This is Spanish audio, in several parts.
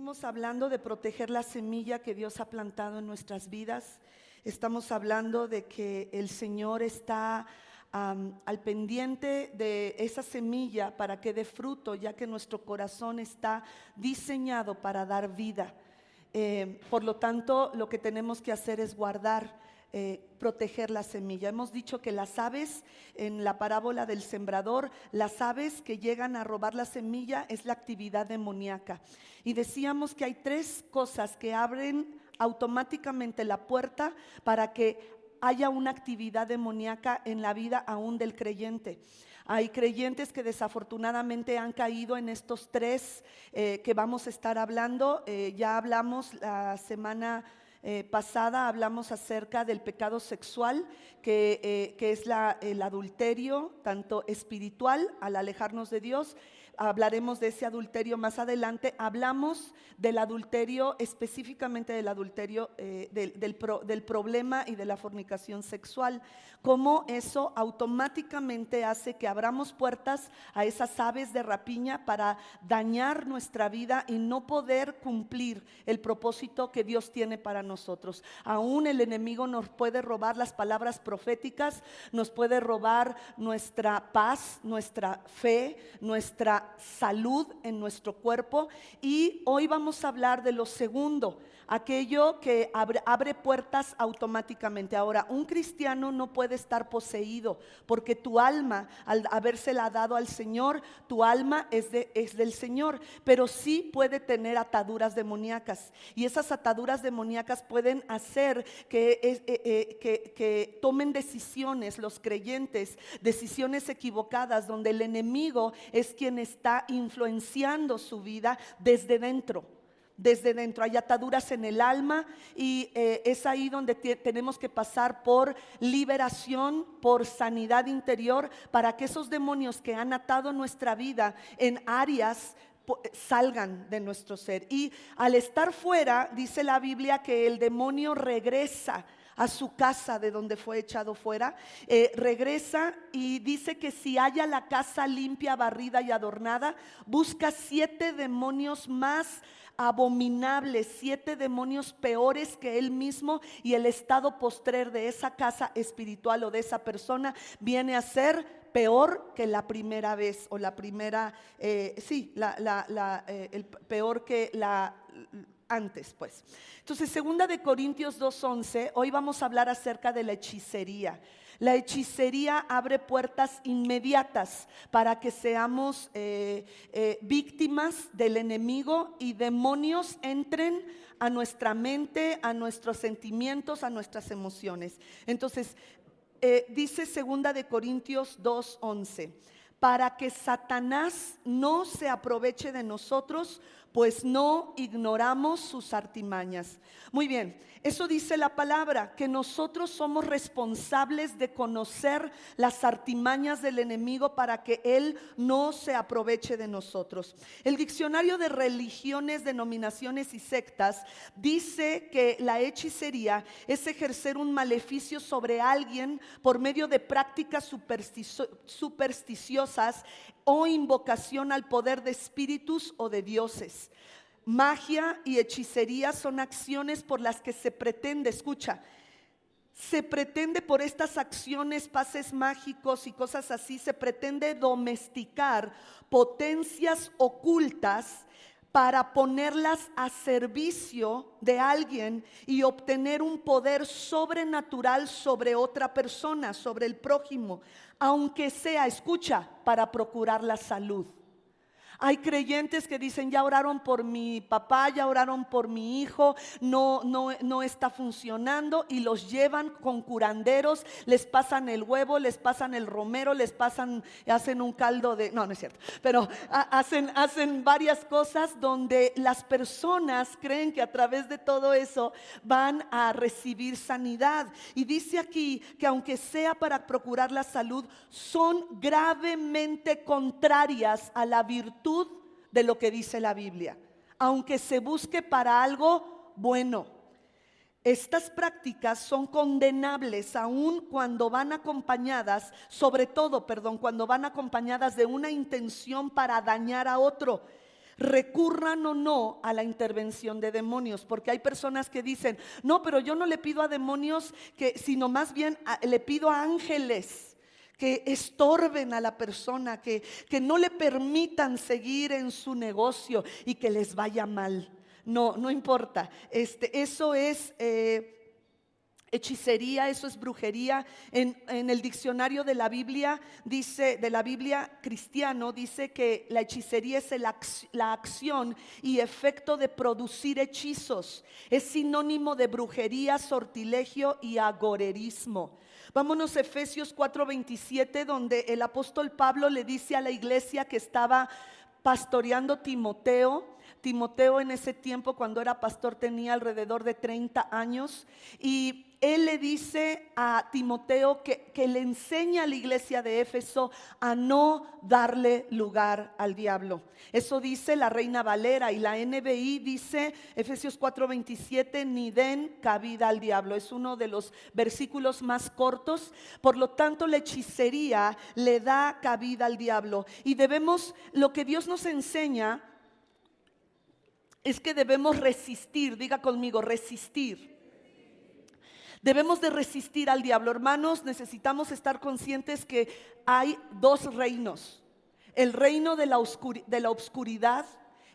Seguimos hablando de proteger la semilla que Dios ha plantado en nuestras vidas. Estamos hablando de que el Señor está al pendiente de esa semilla para que dé fruto, ya que nuestro corazón está diseñado para dar vida. Por lo tanto, lo que tenemos que hacer es guardar, proteger la semilla. Hemos dicho que las aves, en la parábola del sembrador, las aves que llegan a robar la semilla es la actividad demoníaca. Y decíamos que hay tres cosas que abren automáticamente la puerta para que haya una actividad demoníaca en la vida aún del creyente. Hay creyentes que desafortunadamente han caído en estos tres que vamos a estar hablando. Ya hablamos la semana pasada, hablamos acerca del pecado sexual, que es el adulterio, tanto espiritual, al alejarnos de Dios. Hablaremos de ese adulterio más adelante. Hablamos del adulterio, específicamente del adulterio, del problema y de la fornicación sexual. Cómo eso automáticamente hace que abramos puertas a esas aves de rapiña para dañar nuestra vida y no poder cumplir el propósito que Dios tiene para nosotros. Aún el enemigo nos puede robar las palabras proféticas, nos puede robar nuestra paz, nuestra fe, nuestra salud en nuestro cuerpo. Y hoy vamos a hablar de lo segundo, aquello que abre puertas automáticamente. Ahora, un cristiano no puede estar poseído, porque tu alma, al habérsela dado al Señor, tu alma es del Señor, pero sí puede tener ataduras demoníacas, y esas ataduras demoníacas pueden hacer que tomen decisiones los creyentes, decisiones equivocadas, donde el enemigo es quien está influenciando su vida desde dentro. Desde dentro hay ataduras en el alma, y es ahí donde tenemos que pasar por liberación, por sanidad interior, para que esos demonios que han atado nuestra vida en áreas salgan de nuestro ser. Y al estar fuera, dice la Biblia que el demonio regresa a su casa de donde fue echado fuera, regresa y dice que si halla la casa limpia, barrida y adornada, busca 7 demonios más abominables, 7 demonios peores que él mismo, y el estado postrer de esa casa espiritual o de esa persona viene a ser peor que la primera vez, o la primera, el peor que la antes, pues. Entonces, 2 de Corintios 2:11, hoy vamos a hablar acerca de la hechicería. La hechicería abre puertas inmediatas para que seamos víctimas del enemigo, y demonios entren a nuestra mente, a nuestros sentimientos, a nuestras emociones. Entonces, dice 2 de Corintios 2:11, para que Satanás no se aproveche de nosotros, pues no ignoramos sus artimañas. Muy bien, eso dice la palabra, que nosotros somos responsables de conocer las artimañas del enemigo para que él no se aproveche de nosotros. El diccionario de religiones, denominaciones y sectas dice que la hechicería es ejercer un maleficio sobre alguien por medio de prácticas supersticiosas o invocación al poder de espíritus o de dioses. Magia y hechicería son acciones por las que se pretende, escucha, se pretende por estas acciones, pases mágicos y cosas así, se pretende domesticar potencias ocultas para ponerlas a servicio de alguien y obtener un poder sobrenatural sobre otra persona, sobre el prójimo, aunque sea, escucha, para procurar la salud. Hay creyentes que dicen: ya oraron por mi papá, ya oraron por mi hijo, no está funcionando, y los llevan con curanderos, les pasan el huevo, les pasan el romero, hacen un caldo de, no es cierto, pero hacen varias cosas donde las personas creen que a través de todo eso van a recibir sanidad. Y dice aquí que aunque sea para procurar la salud, son gravemente contrarias a la virtud de lo que dice la Biblia, aunque se busque para algo bueno. Estas prácticas son condenables aun cuando van acompañadas, cuando van acompañadas de una intención para dañar a otro. recurran o no a la intervención de demonios, porque hay personas que dicen, no, pero yo no le pido a demonios, sino más bien le pido a ángeles que estorben a la persona, que no le permitan seguir en su negocio y que les vaya mal. No, no importa. Eso es hechicería, eso es brujería. En el diccionario de la Biblia dice, de la Biblia cristiano, dice que la hechicería es la acción y efecto de producir hechizos. Es sinónimo de brujería, sortilegio y agorerismo. Vámonos a Efesios 4:27, donde el apóstol Pablo le dice a la iglesia que estaba pastoreando Timoteo. Timoteo en ese tiempo, cuando era pastor, tenía alrededor de 30 años, y él le dice a Timoteo que le enseña a la iglesia de Éfeso a no darle lugar al diablo. Eso dice la Reina Valera, y la NBI dice, Efesios 4:27, ni den cabida al diablo. Es uno de los versículos más cortos. Por lo tanto, la hechicería le da cabida al diablo, y lo que Dios nos enseña es que debemos resistir. Diga conmigo, resistir. Debemos de resistir al diablo. Hermanos, necesitamos estar conscientes que hay dos reinos: el reino de la oscuridad,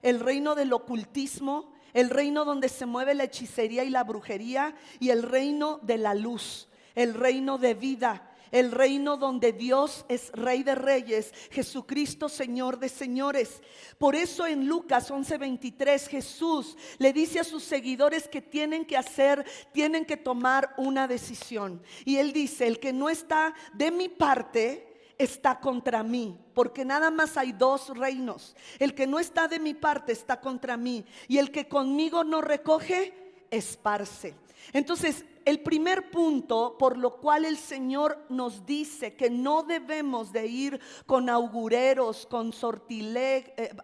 el reino del ocultismo, el reino donde se mueve la hechicería y la brujería, y el reino de la luz, el reino de vida, el reino donde Dios es Rey de Reyes, Jesucristo Señor de Señores. Por eso en Lucas 11:23 Jesús le dice a sus seguidores que tienen que tomar una decisión. Y Él dice, el que no está de mi parte está contra mí, porque nada más hay dos reinos. El que no está de mi parte está contra mí, y el que conmigo no recoge, esparce. Entonces, el primer punto por lo cual el Señor nos dice que no debemos de ir con augureros,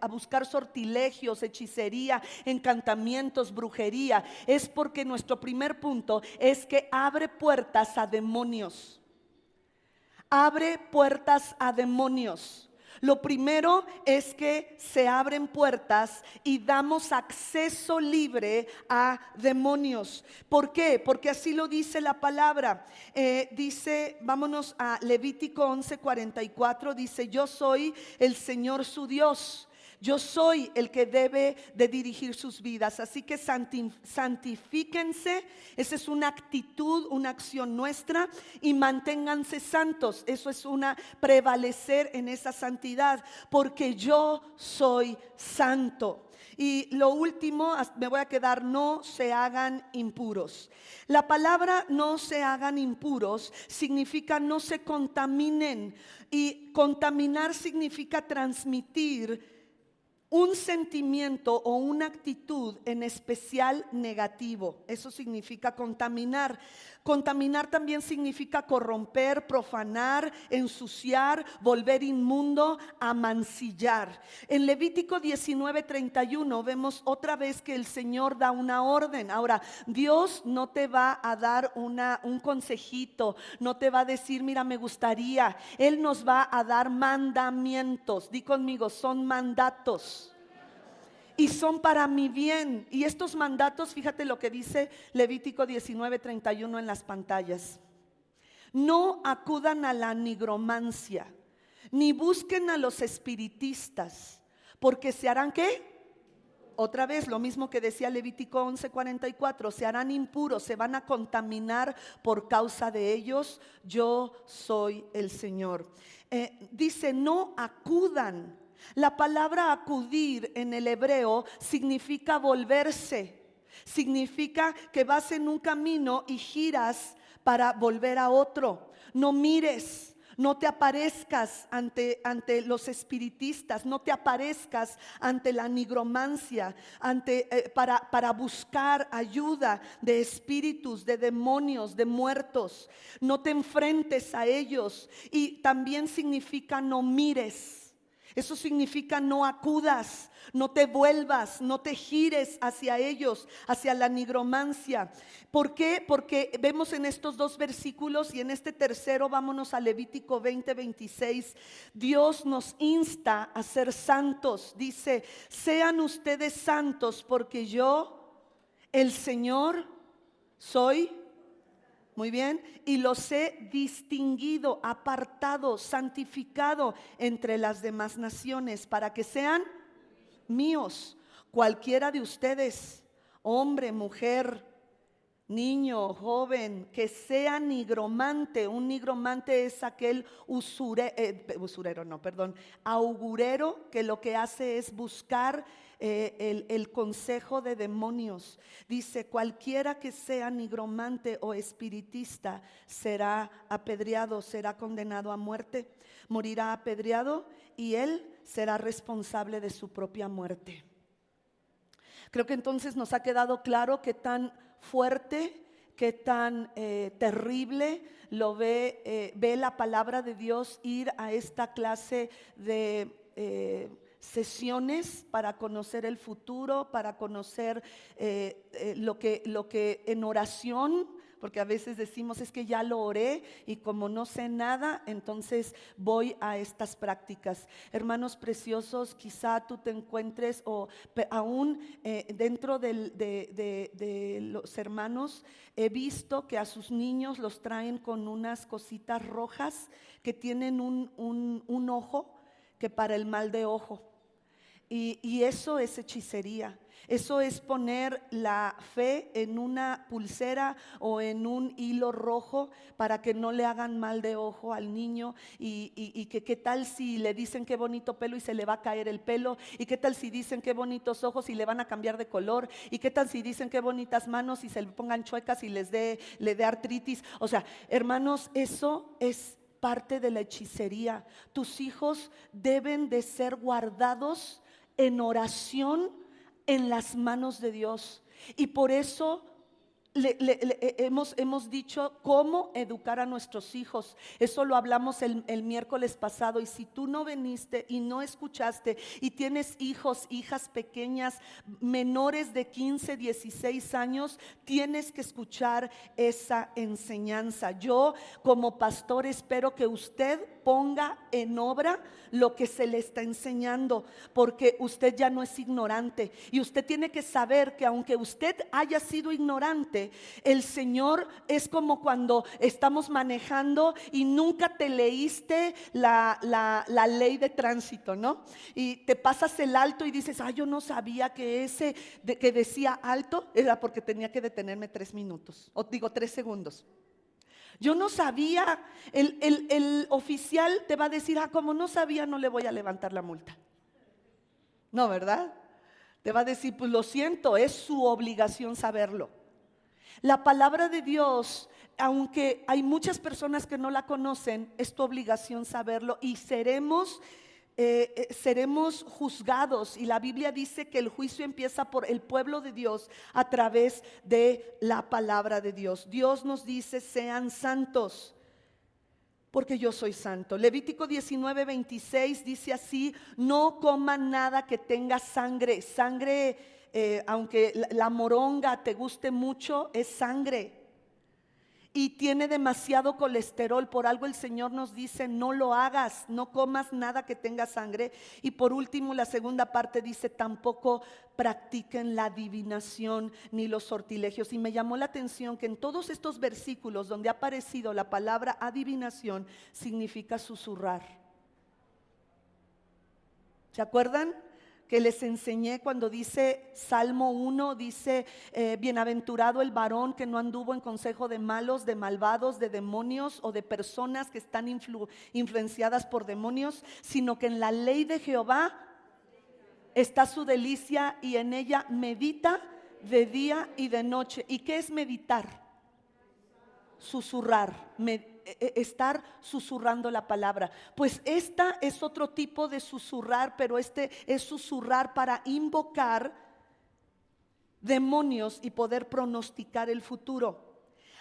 a buscar sortilegios, hechicería, encantamientos, brujería, es porque nuestro primer punto es que abre puertas a demonios. Abre puertas a demonios. Lo primero es que se abren puertas y damos acceso libre a demonios. ¿Por qué? Porque así lo dice la palabra. Dice, vámonos a Levítico 11:44, dice, yo soy el Señor su Dios. Yo soy el que debe de dirigir sus vidas. Así que santifíquense. Esa es una actitud, una acción nuestra. Y manténganse santos. Eso es prevalecer en esa santidad. Porque yo soy santo. Y lo último, me voy a quedar, no se hagan impuros. La palabra no se hagan impuros significa no se contaminen. Y contaminar significa transmitir un sentimiento o una actitud en especial negativo. Eso significa contaminar. Contaminar también significa corromper, profanar, ensuciar, volver inmundo, amancillar. En Levítico 19:31 vemos otra vez que el Señor da una orden. Ahora, Dios no te va a dar un consejito, no te va a decir, mira, me gustaría. Él nos va a dar mandamientos. Di conmigo, son mandatos. Y son para mi bien. Y estos mandatos, fíjate lo que dice Levítico 19:31 en las pantallas. No acudan a la nigromancia, ni busquen a los espiritistas, porque se harán ¿qué? Otra vez lo mismo que decía Levítico 11:44, se harán impuros, se van a contaminar por causa de ellos. Yo soy el Señor. Dice, no acudan. La palabra acudir en el hebreo significa volverse. Significa que vas en un camino y giras para volver a otro. No mires, no te aparezcas ante los espiritistas, no te aparezcas ante la nigromancia, para buscar ayuda de espíritus, de demonios, de muertos. No te enfrentes a ellos. Y también significa no mires. Eso significa no acudas, no te vuelvas, no te gires hacia ellos, hacia la nigromancia. ¿Por qué? Porque vemos en estos dos versículos y en este tercero, vámonos a Levítico 20:26, Dios nos insta a ser santos. Dice, sean ustedes santos porque yo, el Señor, soy. Muy bien, y los he distinguido, apartado, santificado entre las demás naciones para que sean míos. Cualquiera de ustedes, hombre, mujer, niño, joven, que sea nigromante. Un nigromante es aquel augurero que lo que hace es buscar el consejo de demonios. Dice, cualquiera que sea nigromante o espiritista será apedreado, será condenado a muerte, morirá apedreado y él será responsable de su propia muerte. Creo que entonces nos ha quedado claro qué tan fuerte, qué tan terrible lo ve la palabra de Dios ir a esta clase de sesiones para conocer el futuro, para conocer lo que en oración, porque a veces decimos es que ya lo oré y como no sé nada, entonces voy a estas prácticas. Hermanos preciosos, quizá tú te encuentres o aún dentro de los hermanos, he visto que a sus niños los traen con unas cositas rojas que tienen un ojo que para el mal de ojo. Y eso es hechicería. Eso es poner la fe en una pulsera o en un hilo rojo para que no le hagan mal de ojo al niño. Y que qué tal si le dicen qué bonito pelo y se le va a caer el pelo. Y qué tal si dicen qué bonitos ojos y le van a cambiar de color. Y qué tal si dicen qué bonitas manos y se le pongan chuecas y le dé artritis. O sea, hermanos, eso es parte de la hechicería. Tus hijos deben de ser guardados en oración en las manos de Dios. Y por eso hemos dicho cómo educar a nuestros hijos. Eso lo hablamos el miércoles pasado. Y si tú no viniste y no escuchaste y tienes hijos, hijas pequeñas, menores de 15, 16 años, tienes que escuchar esa enseñanza. Yo como pastor espero que usted ponga en obra lo que se le está enseñando, porque usted ya no es ignorante y usted tiene que saber que aunque usted haya sido ignorante, el Señor es como cuando estamos manejando y nunca te leíste la ley de tránsito, ¿no? Y te pasas el alto y dices, yo no sabía que ese que decía alto era porque tenía que detenerme 3 minutos, o digo 3 segundos. Yo no sabía, el oficial te va a decir, como no sabía, no le voy a levantar la multa. No, ¿verdad? Te va a decir, pues lo siento, es su obligación saberlo. La palabra de Dios, aunque hay muchas personas que no la conocen, es tu obligación saberlo y seremos juzgados. Y la Biblia dice que el juicio empieza por el pueblo de Dios a través de la palabra de Dios. Dios nos dice, sean santos porque yo soy santo. Levítico 19:26 dice así, no coman nada que tenga sangre. Sangre, aunque la moronga te guste mucho, es sangre. Y tiene demasiado colesterol. Por algo el Señor nos dice, no lo hagas, no comas nada que tenga sangre. Y por último, la segunda parte dice, tampoco practiquen la adivinación ni los sortilegios. Y me llamó la atención que en todos estos versículos donde ha aparecido la palabra adivinación, significa susurrar. ¿Se acuerdan? Que les enseñé cuando dice Salmo 1, dice bienaventurado el varón que no anduvo en consejo de malos, de malvados, de demonios o de personas que están influenciadas por demonios, sino que en la ley de Jehová está su delicia y en ella medita de día y de noche. ¿Y qué es meditar? Susurrar, estar susurrando la palabra. Pues esta es otro tipo de susurrar, pero este es susurrar para invocar demonios y poder pronosticar el futuro.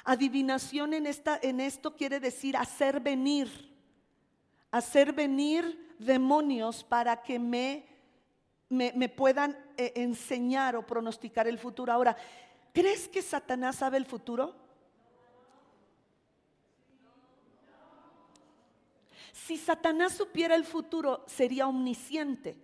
Adivinación en esto quiere decir hacer venir demonios para que me puedan enseñar o pronosticar el futuro. Ahora, ¿crees que Satanás sabe el futuro? Si Satanás supiera el futuro, sería omnisciente.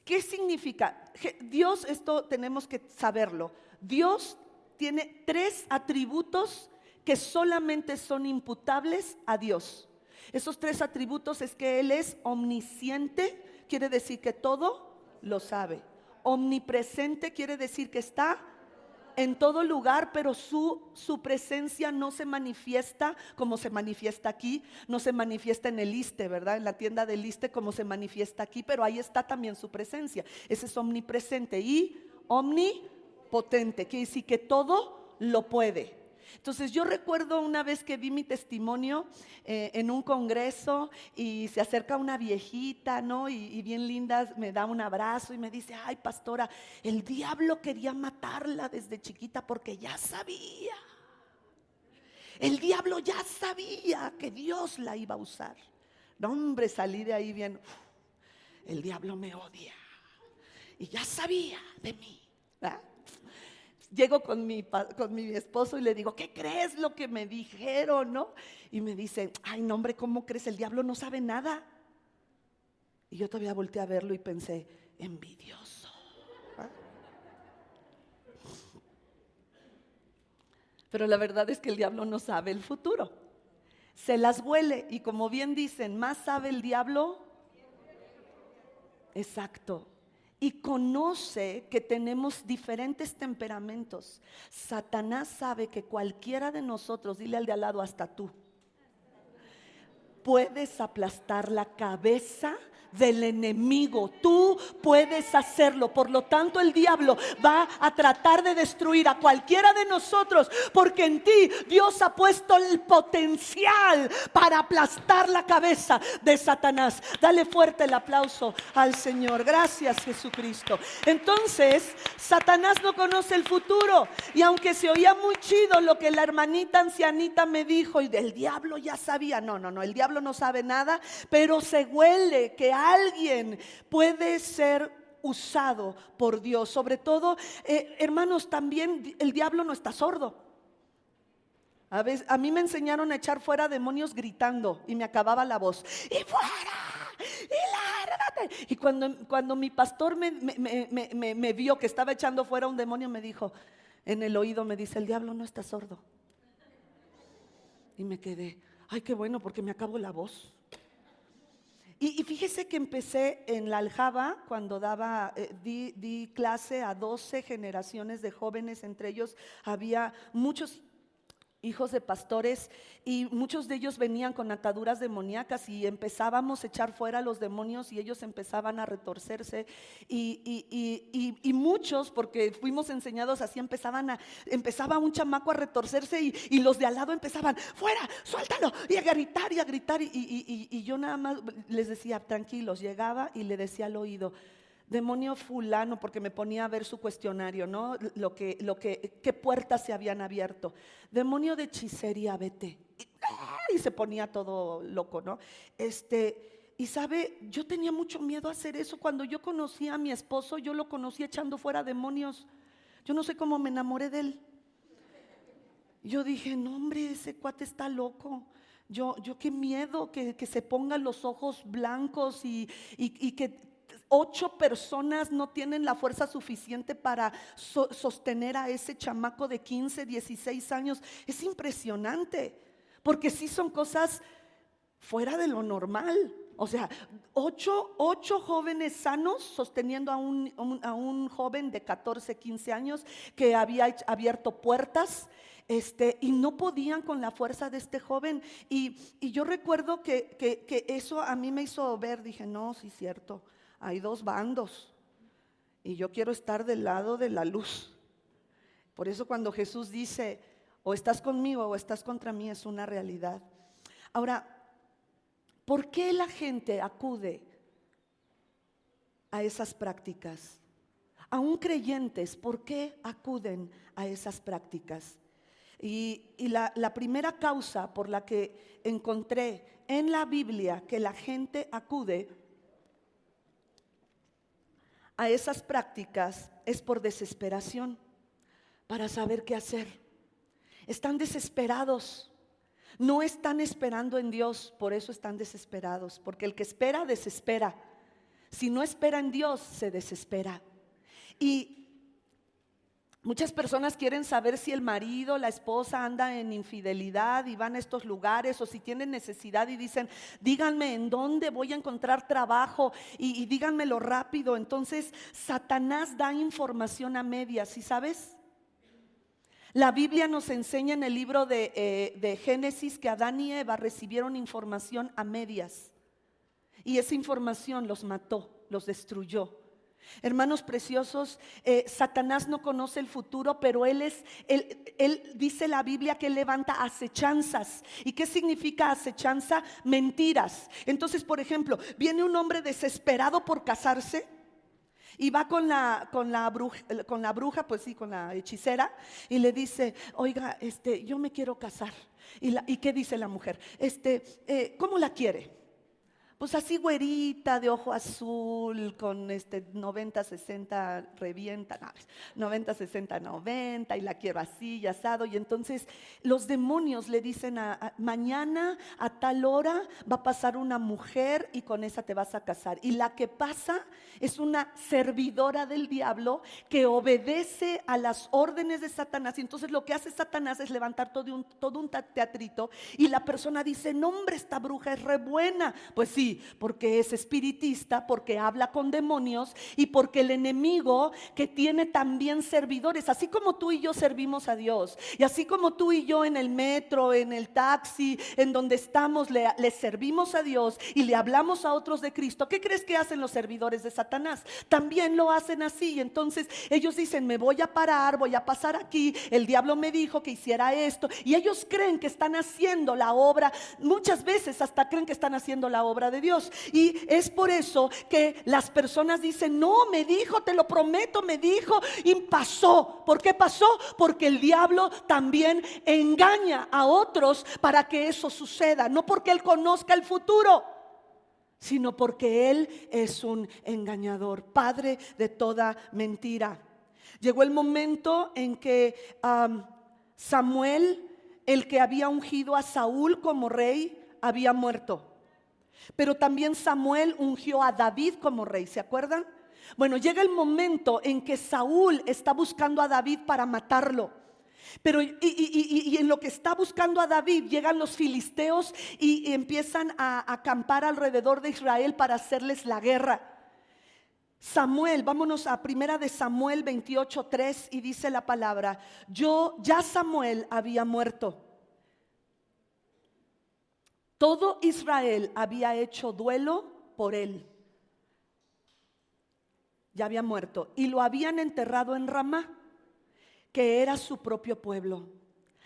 ¿Qué significa? Dios, esto tenemos que saberlo. Dios tiene 3 atributos que solamente son imputables a Dios. Esos 3 atributos es que Él es omnisciente, quiere decir que todo lo sabe. Omnipresente quiere decir que está en todo lugar, pero su presencia no se manifiesta como se manifiesta aquí, no se manifiesta en el Iste, ¿verdad? En la tienda del Iste como se manifiesta aquí, pero ahí está también su presencia. Ese es omnipresente y omnipotente, quiere decir que todo lo puede. Entonces yo recuerdo una vez que di mi testimonio en un congreso y se acerca una viejita, ¿no? Y bien linda, me da un abrazo y me dice: ay, pastora, el diablo quería matarla desde chiquita porque ya sabía. El diablo ya sabía que Dios la iba a usar. No, hombre, salí de ahí bien. El diablo me odia y ya sabía de mí, ¿verdad? Llego con mi esposo y le digo: ¿qué crees lo que me dijeron, no? Y me dice: ay, no, hombre, ¿cómo crees? El diablo no sabe nada. Y yo todavía volteé a verlo y pensé: envidioso. ¿Ah? Pero la verdad es que el diablo no sabe el futuro. Se las huele, y como bien dicen, más sabe el diablo. Exacto. Y conoce que tenemos diferentes temperamentos. Satanás sabe que cualquiera de nosotros, dile al de al lado, hasta tú, puedes aplastar la cabeza del enemigo. Tú puedes hacerlo. Por lo tanto, el diablo va a tratar de destruir a cualquiera de nosotros, porque en ti Dios ha puesto el potencial para aplastar la cabeza de Satanás. Dale fuerte el aplauso al Señor. Gracias, Jesucristo. Entonces, Satanás no conoce el futuro, y aunque se oía muy chido lo que la hermanita ancianita me dijo, y del diablo ya sabía, no, el diablo no sabe nada, pero se huele que alguien puede ser usado por Dios. Sobre todo, hermanos, también el diablo no está sordo. A mí me enseñaron a echar fuera demonios gritando y me acababa la voz: y fuera, y lárgate. Y cuando mi pastor me vio que estaba echando fuera un demonio, me dijo en el oído, me dice: el diablo no está sordo. Y me quedé: ay, qué bueno, porque me acabó la voz. Y fíjese que empecé en la Aljaba cuando di clase a 12 generaciones de jóvenes. Entre ellos había muchos hijos de pastores, y muchos de ellos venían con ataduras demoníacas, y empezábamos a echar fuera los demonios y ellos empezaban a retorcerse, y muchos, porque fuimos enseñados así, empezaba un chamaco a retorcerse, y los de al lado empezaban: fuera, suéltalo, y a gritar, y yo nada más les decía: tranquilos. Llegaba y le decía al oído: demonio fulano, porque me ponía a ver su cuestionario, ¿no? Qué puertas se habían abierto. Demonio de hechicería, vete. Y se ponía todo loco, ¿no? Y sabe, yo tenía mucho miedo a hacer eso. Cuando yo conocí a mi esposo, yo lo conocí echando fuera demonios. Yo no sé cómo me enamoré de él. Yo dije: no, hombre, ese cuate está loco. Yo qué miedo que se pongan los ojos blancos, y que 8 personas no tienen la fuerza suficiente para sostener a ese chamaco de 15, 16 años. Es impresionante, porque sí son cosas fuera de lo normal. O sea, 8 jóvenes sanos sosteniendo a un joven de 14, 15 años que había abierto puertas, y no podían con la fuerza de este joven. Y yo recuerdo que eso a mí me hizo ver, dije: no, sí es cierto, hay 2 bandos y yo quiero estar del lado de la luz. Por eso cuando Jesús dice: o estás conmigo o estás contra mí, es una realidad. Ahora, ¿por qué la gente acude a esas prácticas? Aún creyentes, ¿por qué acuden a esas prácticas? Y la primera causa por la que encontré en la Biblia que la gente acude a esas prácticas es por desesperación, para saber qué hacer. Están desesperados, no están esperando en Dios, por eso están desesperados, porque el que espera, desespera. Si no espera en Dios, se desespera. Y muchas personas quieren saber si el marido, la esposa anda en infidelidad y van a estos lugares, o si tienen necesidad y dicen, díganme en dónde voy a encontrar trabajo y díganmelo rápido. Entonces Satanás da información a medias, ¿sí sabes? La Biblia nos enseña en el libro de Génesis que Adán y Eva recibieron información a medias, y esa información los mató, los destruyó. Hermanos preciosos, Satanás no conoce el futuro, pero él dice la Biblia que él levanta acechanzas. ¿Y qué significa acechanza? Mentiras. Entonces, por ejemplo, viene un hombre desesperado por casarse y va con la bruja, pues sí, con la hechicera, y le dice, oiga, yo me quiero casar. ¿Y qué dice la mujer? ¿Cómo la quiere? Pues así güerita, de ojo azul, con 90, 60, revienta, no, 90, 60, 90, y la quiero así y asado. Y entonces los demonios le dicen, mañana a tal hora va a pasar una mujer y con esa te vas a casar. Y la que pasa es una servidora del diablo que obedece a las órdenes de Satanás. Y entonces lo que hace Satanás es levantar todo un teatrito, y la persona dice, no hombre, esta bruja es re buena. Pues sí, porque es espiritista, porque habla con demonios, y porque el enemigo, que tiene también servidores, así como tú y yo servimos a Dios, y así como tú y yo en el metro, en el taxi, en donde estamos, le servimos a Dios y le hablamos a otros de Cristo. ¿Qué crees que hacen los servidores de Satanás? También lo hacen así. Y entonces ellos dicen, me voy a parar, voy a pasar aquí, el diablo me dijo que hiciera esto, y ellos creen que están haciendo la obra, muchas veces hasta creen que están haciendo la obra de Dios. Y es por eso que las personas dicen, no, me dijo, te lo prometo, me dijo, y pasó. ¿Por qué pasó? Porque el diablo también engaña a otros para que eso suceda, no porque él conozca el futuro, sino porque él es un engañador, padre de toda mentira. Llegó el momento en que Samuel, el que había ungido a Saúl como rey, había muerto. Pero también Samuel ungió a David como rey, ¿se acuerdan? Bueno, llega el momento en que Saúl está buscando a David para matarlo. Pero y en lo que está buscando a David, llegan los filisteos y empiezan a acampar alrededor de Israel para hacerles la guerra. Samuel, vámonos a primera de Samuel 28:3, y dice la palabra, ya Samuel había muerto. Todo Israel había hecho duelo por él. Ya había muerto, y lo habían enterrado en Ramá, que era su propio pueblo.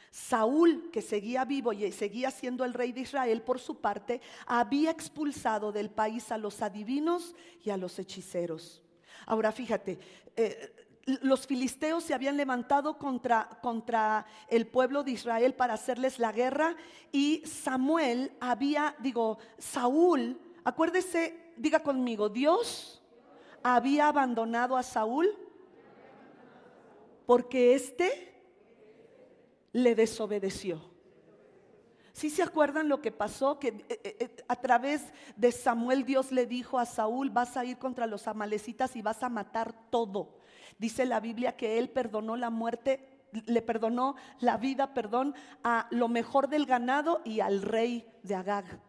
Saúl, que seguía vivo y seguía siendo el rey de Israel, por su parte, había expulsado del país a los adivinos y a los hechiceros. Ahora fíjate, los filisteos se habían levantado contra el pueblo de Israel para hacerles la guerra, y Saúl, acuérdese, diga conmigo, Dios había abandonado a Saúl porque le desobedeció. ¿Sí se acuerdan lo que pasó? Que a través de Samuel Dios le dijo a Saúl, vas a ir contra los amalecitas y vas a matar todo. Dice la Biblia que él perdonó la muerte, le perdonó la vida, a lo mejor del ganado y al rey de Agag,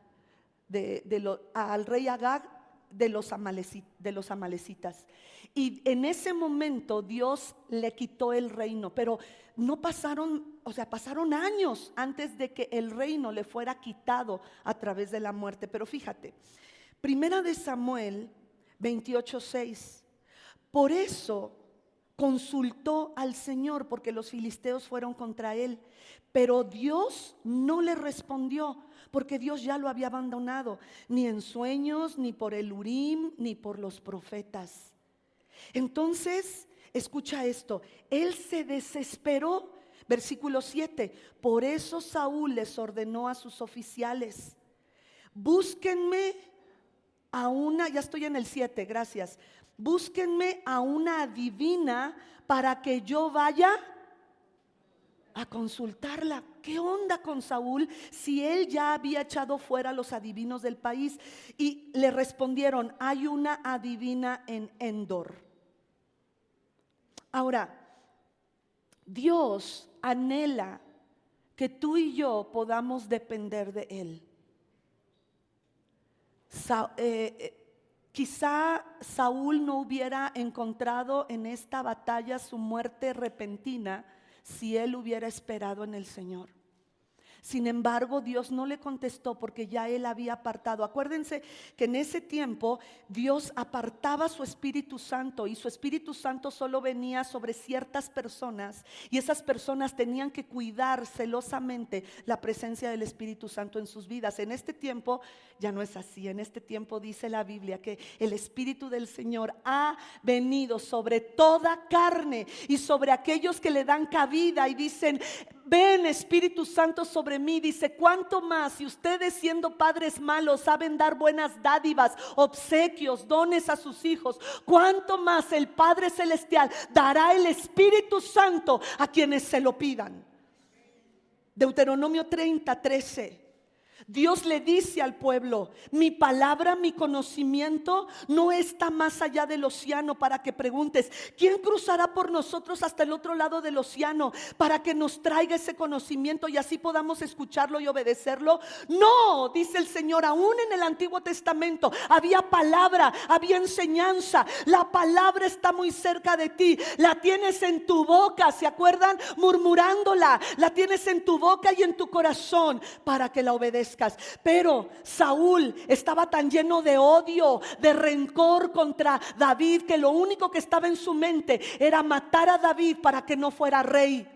al rey Agag de los amalecitas. Y en ese momento Dios le quitó el reino, pero no pasaron años antes de que el reino le fuera quitado a través de la muerte. Pero fíjate, primera de Samuel 28:6, por eso consultó al Señor, porque los filisteos fueron contra él, pero Dios no le respondió, porque Dios ya lo había abandonado, ni en sueños, ni por el Urim, ni por los profetas. Entonces, escucha esto, él se desesperó, Versículo 7. Por eso Saúl les ordenó a sus oficiales: búsquenme a una, ya estoy en el 7, gracias. Búsquenme a una adivina para que yo vaya a consultarla. ¿Qué onda con Saúl si él ya había echado fuera a los adivinos del país? Y le respondieron: hay una adivina en Endor. Ahora, Dios anhela que tú y yo podamos depender de Él. Quizá Saúl no hubiera encontrado en esta batalla su muerte repentina si él hubiera esperado en el Señor. Sin embargo, Dios no le contestó porque ya él había apartado. Acuérdense que en ese tiempo Dios apartaba su Espíritu Santo, y su Espíritu Santo solo venía sobre ciertas personas, y esas personas tenían que cuidar celosamente la presencia del Espíritu Santo en sus vidas. En este tiempo ya no es así. En este tiempo dice la Biblia que el Espíritu del Señor ha venido sobre toda carne y sobre aquellos que le dan cabida y dicen: ven, Espíritu Santo, sobre mí. Dice: cuánto más si ustedes, siendo padres malos, saben dar buenas dádivas, obsequios, dones a sus hijos, cuánto más el Padre Celestial dará el Espíritu Santo a quienes se lo pidan. Deuteronomio 30:13. Dios le dice al pueblo: mi palabra, mi conocimiento no está más allá del océano para que preguntes: ¿quién cruzará por nosotros hasta el otro lado del océano para que nos traiga ese conocimiento y así podamos escucharlo y obedecerlo? No, dice el Señor, aún en el Antiguo Testamento había palabra, había enseñanza. La palabra está muy cerca de ti, la tienes en tu boca, ¿se acuerdan? Murmurándola, la tienes en tu boca y en tu corazón para que la obedezcas. Pero Saúl estaba tan lleno de odio, de rencor contra David, que lo único que estaba en su mente era matar a David para que no fuera rey.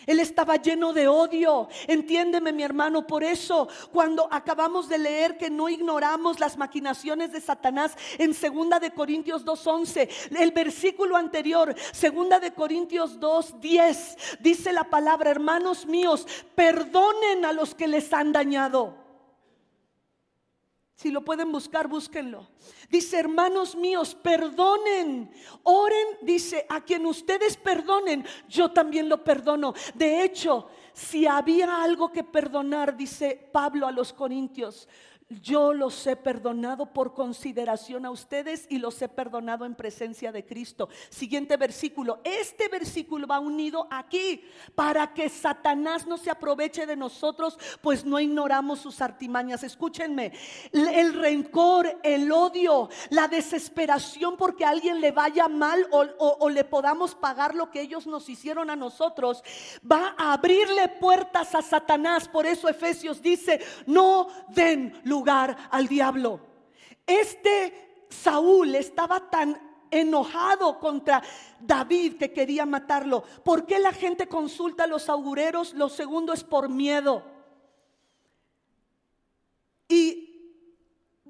Él estaba lleno de odio. Entiéndeme, mi hermano. Por eso, cuando acabamos de leer que no ignoramos las maquinaciones de Satanás en 2 de Corintios 2:11, el versículo anterior, 2 de Corintios 2:10, dice la palabra: hermanos míos, perdonen a los que les han dañado. Si lo pueden buscar, búsquenlo. Dice: hermanos míos, perdonen, oren, dice, a quien ustedes perdonen, yo también lo perdono. De hecho, si había algo que perdonar, dice Pablo a los corintios, yo los he perdonado por consideración a ustedes y los he perdonado en presencia de Cristo. Siguiente versículo. Este versículo va unido aquí para que Satanás no se aproveche de nosotros, pues no ignoramos sus artimañas. Escúchenme, el rencor, el odio, la desesperación porque a alguien le vaya mal o le podamos pagar lo que ellos nos hicieron a nosotros, va a abrirle puertas a Satanás. Por eso Efesios dice: no den lugar al diablo. Este Saúl estaba tan enojado contra David que quería matarlo. ¿Por qué la gente consulta a los augüeros? Lo segundo es por miedo. Y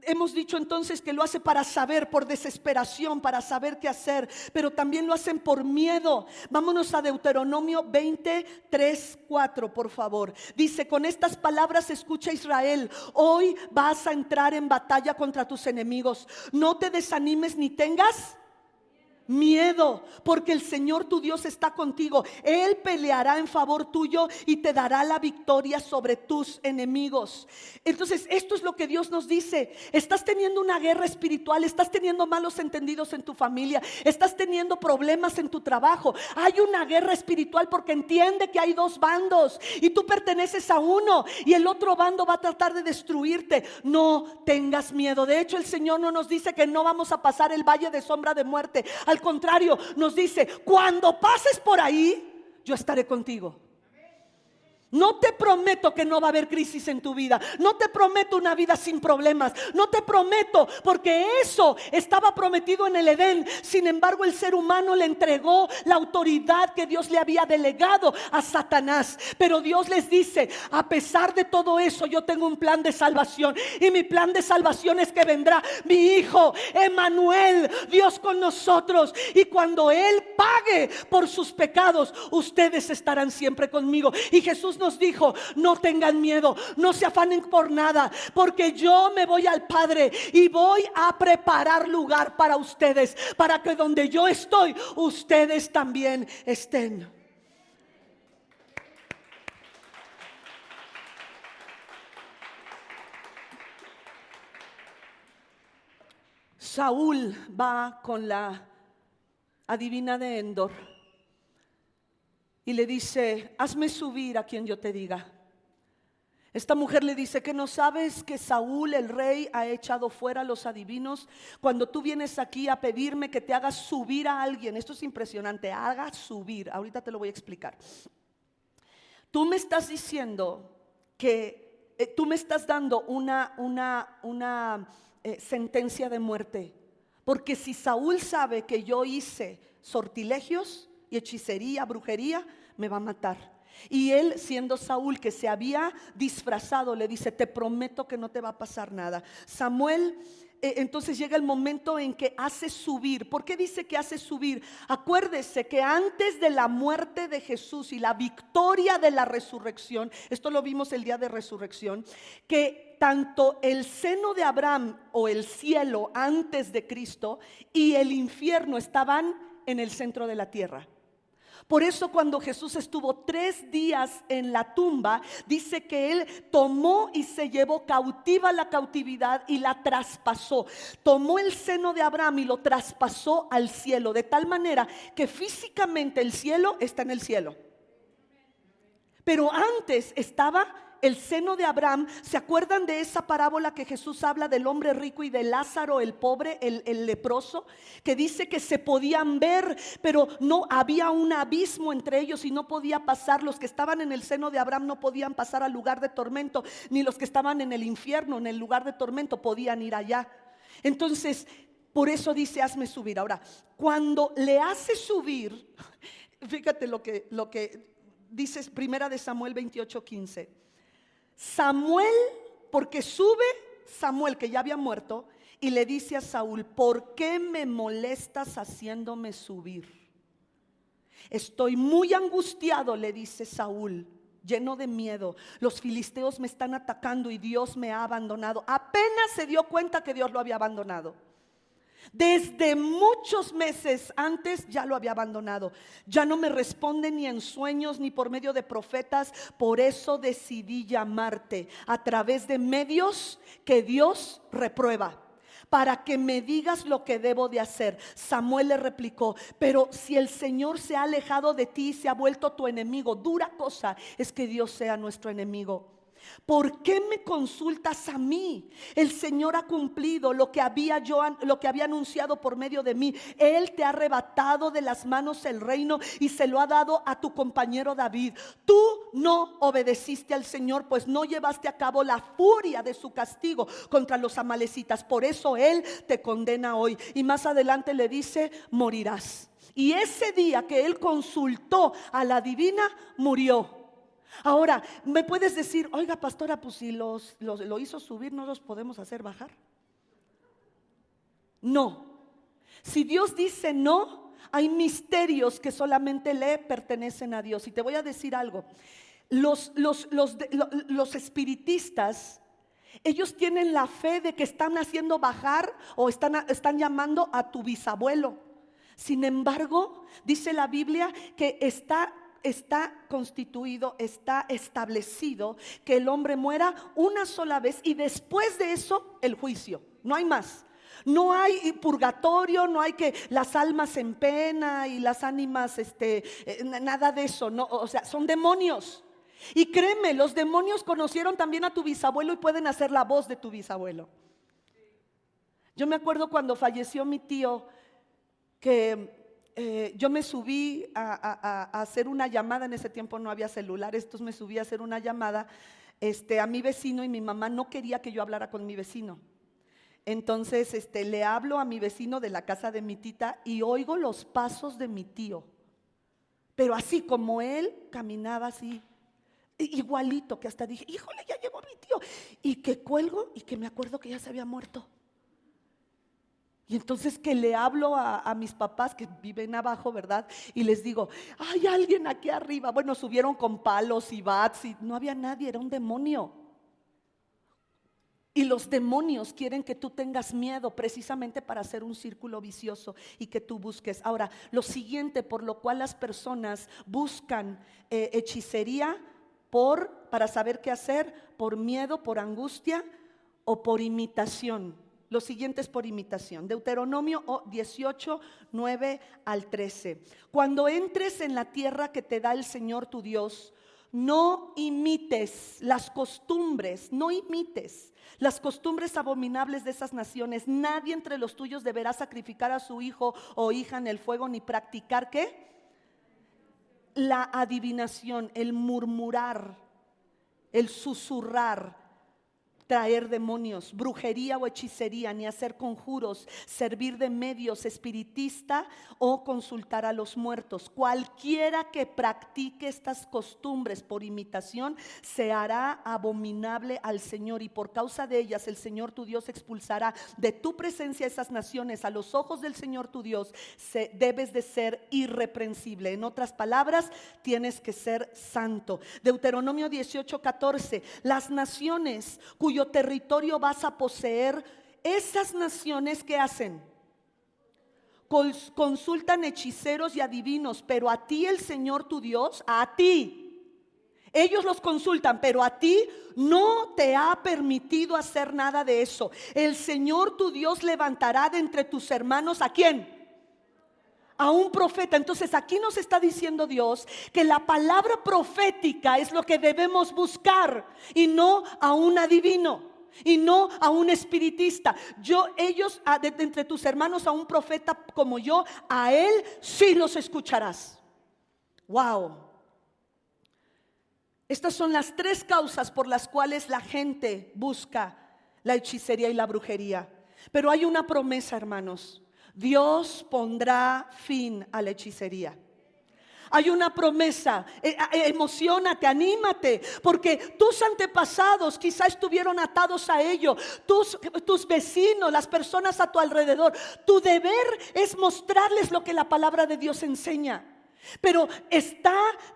hemos dicho entonces que lo hace para saber, por desesperación, para saber qué hacer, pero también lo hacen por miedo. Vámonos a Deuteronomio 23:4, por favor. Dice: con estas palabras escucha, Israel, hoy vas a entrar en batalla contra tus enemigos. No te desanimes ni tengas miedo, porque el Señor tu Dios está contigo. Él peleará en favor tuyo y te dará la victoria sobre tus enemigos. Entonces, esto es lo que Dios nos dice. Estás teniendo una guerra espiritual, estás teniendo malos entendidos en tu familia, estás teniendo problemas en tu trabajo. Hay una guerra espiritual porque entiende que hay dos bandos y tú perteneces a uno y el otro bando va a tratar de destruirte. No tengas miedo. De hecho, el Señor no nos dice que no vamos a pasar el valle de sombra de muerte. Al contrario, nos dice: cuando pases por ahí, yo estaré contigo. No te prometo que no va a haber crisis en tu vida. No te prometo una vida sin problemas. No te prometo, porque eso estaba prometido en el Edén. Sin embargo, el ser humano le entregó la autoridad que Dios le había delegado a Satanás. Pero Dios les dice: a pesar de todo eso, yo tengo un plan de salvación. Y mi plan de salvación es que vendrá mi Hijo Emmanuel, Dios con nosotros. Y cuando Él pague por sus pecados, ustedes estarán siempre conmigo. Y Jesús nos dijo: no tengan miedo, no se afanen por nada, porque yo me voy al Padre y voy a preparar lugar para ustedes, para que donde yo estoy, ustedes también estén. Saúl va con la adivina de Endor y le dice: hazme subir a quien yo te diga. Esta mujer le dice: ¿que no sabes que Saúl el rey ha echado fuera a los adivinos? Cuando tú vienes aquí a pedirme que te hagas subir a alguien, esto es impresionante, haga subir, ahorita te lo voy a explicar. Tú me estás diciendo que tú me estás dando una sentencia de muerte, porque si Saúl sabe que yo hice sortilegios y hechicería, brujería, me va a matar. Y él, siendo Saúl, que se había disfrazado, le dice: te prometo que no te va a pasar nada. Samuel, entonces llega el momento en que hace subir. ¿Por qué dice que hace subir? Acuérdese que antes de la muerte de Jesús y la victoria de la resurrección, esto lo vimos el día de resurrección, que tanto el seno de Abraham o el cielo antes de Cristo y el infierno estaban en el centro de la tierra. Por eso cuando Jesús estuvo 3 días en la tumba, dice que Él tomó y se llevó cautiva la cautividad y la traspasó. Tomó el seno de Abraham y lo traspasó al cielo, de tal manera que físicamente el cielo está en el cielo. Pero antes estaba el seno de Abraham. ¿Se acuerdan de esa parábola que Jesús habla del hombre rico y de Lázaro el pobre, el leproso? Que dice que se podían ver, pero no había un abismo entre ellos y no podía pasar. Los que estaban en el seno de Abraham no podían pasar al lugar de tormento, ni los que estaban en el infierno, en el lugar de tormento, podían ir allá. Entonces, por eso dice: hazme subir. Ahora, cuando le hace subir, fíjate lo que dice Primera de Samuel 28:15. Samuel, porque sube Samuel, que ya había muerto, y le dice a Saúl: ¿por qué me molestas haciéndome subir? Estoy muy angustiado, le dice Saúl, lleno de miedo. Los filisteos me están atacando y Dios me ha abandonado. Apenas se dio cuenta que Dios lo había abandonado. Desde muchos meses antes ya lo había abandonado. Ya no me responde ni en sueños ni por medio de profetas. Por eso decidí llamarte a través de medios que Dios reprueba, para que me digas lo que debo de hacer. Samuel le replicó: pero si el Señor se ha alejado de ti y se ha vuelto tu enemigo, dura cosa es que Dios sea nuestro enemigo. ¿Por qué me consultas a mí? El Señor ha cumplido lo que había anunciado por medio de mí. Él te ha arrebatado de las manos el reino y se lo ha dado a tu compañero David. Tú no obedeciste al Señor, pues no llevaste a cabo la furia de su castigo contra los amalecitas. Por eso Él te condena hoy. Y más adelante le dice: morirás. Y ese día que él consultó a la adivina, murió. Ahora, ¿me puedes decir: oiga, pastora, pues si lo hizo subir, ¿no los podemos hacer bajar? No. Si Dios dice no, hay misterios que solamente le pertenecen a Dios. Y te voy a decir algo: los espiritistas, ellos tienen la fe de que están haciendo bajar o están llamando a tu bisabuelo. Sin embargo, dice la Biblia que está constituido, está establecido que el hombre muera una sola vez y después de eso el juicio. No hay más. No hay purgatorio, no hay que las almas en pena y las ánimas, nada de eso. No, o sea, son demonios. Y créeme, los demonios conocieron también a tu bisabuelo y pueden hacer la voz de tu bisabuelo. Yo me acuerdo cuando falleció mi tío, que yo me subí a hacer una llamada. En ese tiempo no había celulares, entonces me subí a hacer una llamada a mi vecino, y mi mamá no quería que yo hablara con mi vecino. Entonces le hablo a mi vecino de la casa de mi tita y oigo los pasos de mi tío, pero así como él caminaba así, igualito, que hasta dije, híjole, ya llegó mi tío. Y que cuelgo y que me acuerdo que ya se había muerto. Y entonces que le hablo a mis papás que viven abajo, ¿verdad? Y les digo, hay alguien aquí arriba. Bueno, subieron con palos y bats y no había nadie, era un demonio. Y los demonios quieren que tú tengas miedo precisamente para hacer un círculo vicioso y que tú busques. Ahora, lo siguiente por lo cual las personas buscan hechicería, para saber qué hacer, por miedo, por angustia o por imitación. Lo siguiente es por imitación. Deuteronomio 18, 9 al 13. Cuando entres en la tierra que te da el Señor tu Dios, no imites las costumbres, no imites las costumbres abominables de esas naciones. Nadie entre los tuyos deberá sacrificar a su hijo o hija en el fuego, ni practicar ¿qué? La adivinación, el murmurar, el susurrar, traer demonios, brujería o hechicería, ni hacer conjuros, servir de medios espiritista o consultar a los muertos. Cualquiera que practique estas costumbres por imitación se hará abominable al Señor, y por causa de ellas el Señor tu Dios expulsará de tu presencia esas naciones. A los ojos del Señor tu Dios debes de ser irreprensible. En otras palabras, tienes que ser santo. Deuteronomio 18, 14. Las naciones cuyo territorio vas a poseer, esas naciones que hacen, consultan hechiceros y adivinos, pero a ti el Señor tu Dios, a ti, ellos los consultan, pero a ti no te ha permitido hacer nada de eso. El Señor tu Dios levantará de entre tus hermanos ¿a quién? A un profeta. Entonces aquí nos está diciendo Dios que la palabra profética es lo que debemos buscar, y no a un adivino, y no a un espiritista. De entre tus hermanos a un profeta como yo, a él sí los escucharás. Wow. Estas son las tres causas por las cuales la gente busca la hechicería y la brujería. Pero hay una promesa, hermanos. Dios pondrá fin a la hechicería. Hay una promesa. Emociónate, anímate, porque tus antepasados quizá estuvieron atados a ello, tus vecinos, las personas a tu alrededor. Tu deber es mostrarles lo que la palabra de Dios enseña. Pero está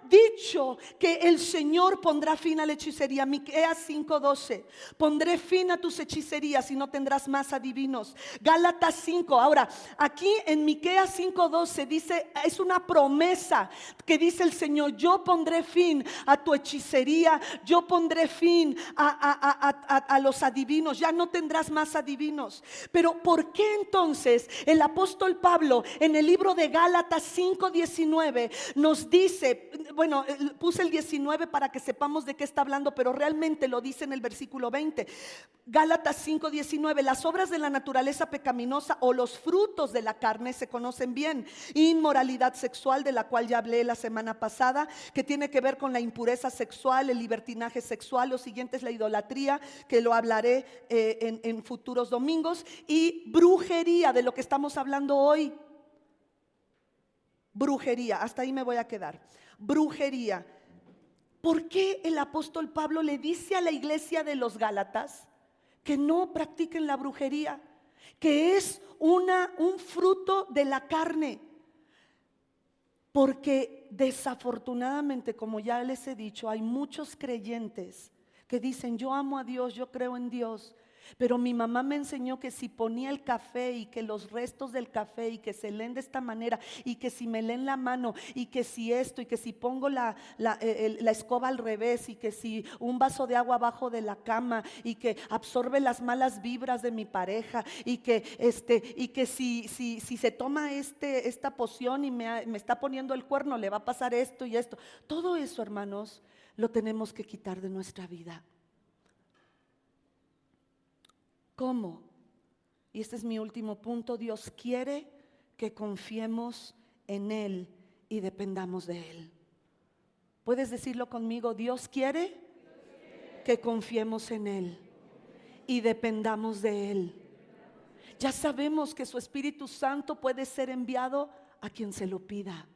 dicho que el Señor pondrá fin a la hechicería. Miqueas 5:12. Pondré fin a tus hechicerías y no tendrás más adivinos. Gálatas 5. Ahora, aquí en Miqueas 5:12 dice, es una promesa que dice el Señor: yo pondré fin a tu hechicería, yo pondré fin a los adivinos, ya no tendrás más adivinos. Pero ¿por qué entonces el apóstol Pablo en el libro de Gálatas 5:19 nos dice, bueno, puse el 19 para que sepamos de qué está hablando, pero realmente lo dice en el versículo 20. Gálatas 5:19. Las obras de la naturaleza pecaminosa o los frutos de la carne se conocen bien: inmoralidad sexual, de la cual ya hablé la semana pasada, que tiene que ver con la impureza sexual, el libertinaje sexual. Lo siguiente es la idolatría, que lo hablaré en futuros domingos, y brujería, de lo que estamos hablando hoy. Brujería, hasta ahí me voy a quedar. Brujería. ¿Por qué el apóstol Pablo le dice a la iglesia de los Gálatas que no practiquen la brujería? Que es un fruto de la carne. Porque desafortunadamente, como ya les he dicho, hay muchos creyentes que dicen: yo amo a Dios, yo creo en Dios, pero mi mamá me enseñó que si ponía el café y que los restos del café y que se leen de esta manera, y que si me leen la mano, y que si esto, y que si pongo la escoba al revés, y que si un vaso de agua abajo de la cama, y que absorbe las malas vibras de mi pareja, y que si se toma esta poción y me está poniendo el cuerno, le va a pasar esto y esto. Todo eso, hermanos, lo tenemos que quitar de nuestra vida. ¿Cómo? Y este es mi último punto. Dios quiere que confiemos en Él y dependamos de Él. ¿Puedes decirlo conmigo? Dios quiere que confiemos en Él y dependamos de Él. Ya sabemos que su Espíritu Santo puede ser enviado a quien se lo pida.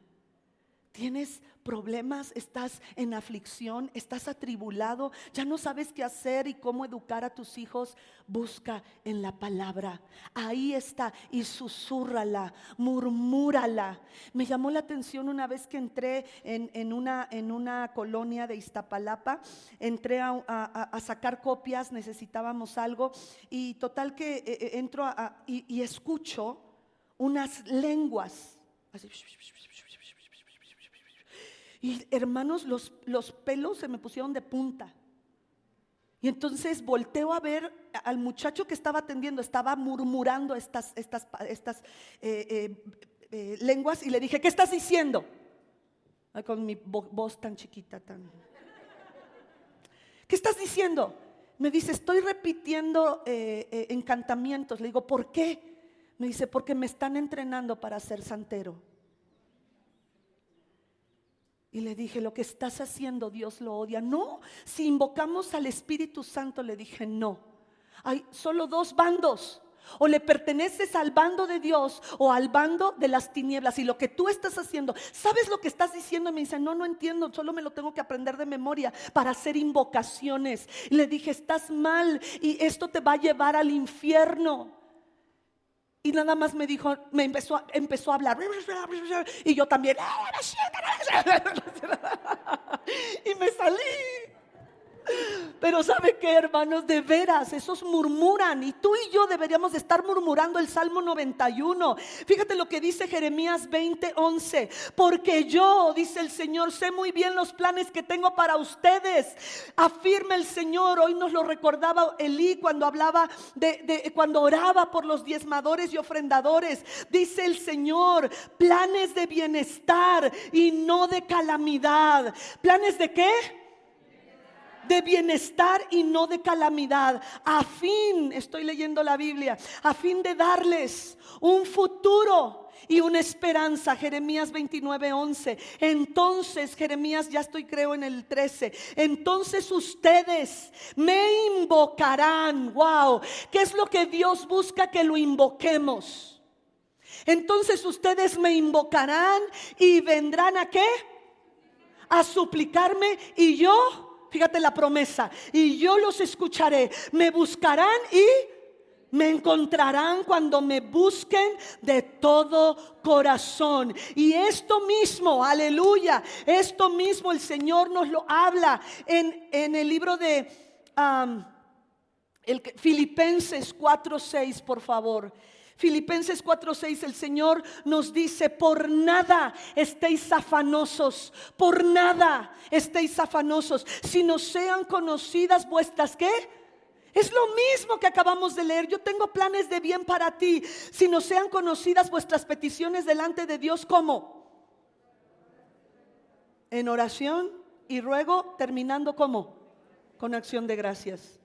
¿Tienes problemas? ¿Estás en aflicción? ¿Estás atribulado? ¿Ya no sabes qué hacer y cómo educar a tus hijos? Busca en la palabra. Ahí está, y susúrrala, murmúrala. Me llamó la atención una vez que entré en una colonia de Iztapalapa. Entré a sacar copias, necesitábamos algo. Y total que entro y escucho unas lenguas así. Y hermanos, los pelos se me pusieron de punta. Y entonces volteo a ver al muchacho que estaba atendiendo. Estaba murmurando estas lenguas. Y le dije, ¿qué estás diciendo? Ay, con mi voz tan chiquita, ¿qué estás diciendo? Me dice, estoy repitiendo encantamientos. Le digo, ¿por qué? Me dice, porque me están entrenando para ser santero. Y le dije, lo que estás haciendo Dios lo odia. No, si invocamos al Espíritu Santo, le dije, no. Hay solo dos bandos. O le perteneces al bando de Dios o al bando de las tinieblas. Y lo que tú estás haciendo, ¿sabes lo que estás diciendo? Y me dice, no entiendo, solo me lo tengo que aprender de memoria para hacer invocaciones. Y le dije, estás mal y esto te va a llevar al infierno. Y nada más me dijo, empezó a hablar. Y yo también. Y me salí. Pero ¿sabe qué, hermanos? De veras, esos murmuran. Y tú y yo deberíamos de estar murmurando el Salmo 91. Fíjate lo que dice Jeremías 20:11. Porque yo, dice el Señor, sé muy bien los planes que tengo para ustedes. Afirma el Señor. Hoy nos lo recordaba Elí cuando hablaba cuando oraba por los diezmadores y ofrendadores. Dice el Señor, planes de bienestar y no de calamidad. ¿Planes de qué? De bienestar y no de calamidad, a fin, estoy leyendo la Biblia, a fin de darles un futuro y una esperanza. Jeremías 29:11. Entonces, Jeremías, ya estoy creo en el 13. Entonces ustedes me invocarán. Wow, ¿qué es lo que Dios busca? Que lo invoquemos. Entonces ustedes me invocarán y vendrán ¿a qué? A suplicarme y yo... Fíjate la promesa, y yo los escucharé. Me buscarán y me encontrarán cuando me busquen de todo corazón. Y esto mismo, aleluya, esto mismo el Señor nos lo habla en el libro de Filipenses 4:6, por favor. Filipenses 4:6, el Señor nos dice, por nada estéis afanosos, por nada estéis afanosos, sino sean conocidas vuestras, ¿qué? Es lo mismo que acabamos de leer. Yo tengo planes de bien para ti, sino sean conocidas vuestras peticiones delante de Dios, ¿cómo? En oración y ruego, terminando ¿cómo? Con acción de gracias.